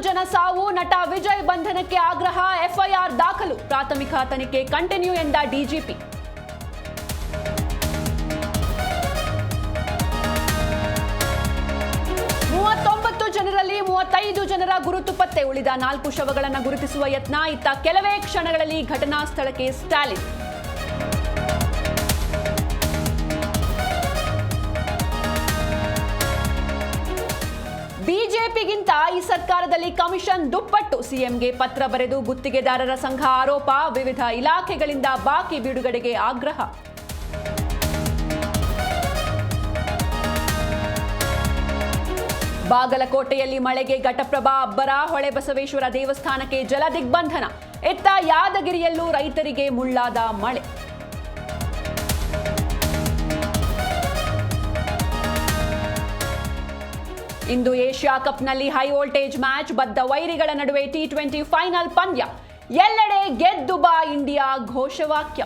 ಜನ ಸಾವು, ನಟ ವಿಜಯ್ ಬಂಧನಕ್ಕೆ ಆಗ್ರಹ, ಎಫ್ಐಆರ್ ದಾಖಲು, ಪ್ರಾಥಮಿಕ ತನಿಖೆ ಕಂಟಿನ್ಯೂ ಎಂದ ಡಿಜಿಪಿ. ಜನರಲ್ಲಿ 35 ಜನರ ಗುರುತು ಪತ್ತೆ, ಉಳಿದ 4 ಶವಗಳನ್ನು ಗುರುತಿಸುವ ಯತ್ನ. ಇತ್ತ ಕೆಲವೇ ಕ್ಷಣಗಳಲ್ಲಿ ಘಟನಾ ಸ್ಥಳಕ್ಕೆ ಸ್ಟಾಲಿನ್. ಬಿಜೆಪಿಗಿಂತ ಈ ಸರ್ಕಾರದಲ್ಲಿ ಕಮಿಷನ್ ದುಪ್ಪಟ್ಟು, ಸಿಎಂಗೆ ಪತ್ರ ಬರೆದು ಗುತ್ತಿಗೆದಾರರ ಸಂಘ ಆರೋಪ, ವಿವಿಧ ಇಲಾಖೆಗಳಿಂದ ಬಾಕಿ ಬಿಡುಗಡೆಗೆ ಆಗ್ರಹ. ಬಾಗಲಕೋಟೆಯಲ್ಲಿ ಮಳೆಗೆ ಘಟಪ್ರಭಾ ಅಬ್ಬರ, ಹೊಳೆಬಸವೇಶ್ವರ ದೇವಸ್ಥಾನಕ್ಕೆ ಜಲ ದಿಗ್ಬಂಧನ. ಇತ್ತ ಯಾದಗಿರಿಯಲ್ಲೂ ರೈತರಿಗೆ ಮುಳ್ಳಾದ ಮಳೆ. ಇಂದು ಏಷ್ಯಾ ಕಪ್ನಲ್ಲಿ ಹೈ ವೋಲ್ಟೇಜ್ ಮ್ಯಾಚ್, ಬದ್ಧ ವೈರಿಗಳ ನಡುವೆ T20 ಫೈನಲ್ ಪಂದ್ಯ. ಎಲ್ಲೆಡೆ ಗೆದ್ದು ಬಾ ಇಂಡಿಯಾ ಘೋಷವಾಕ್ಯ.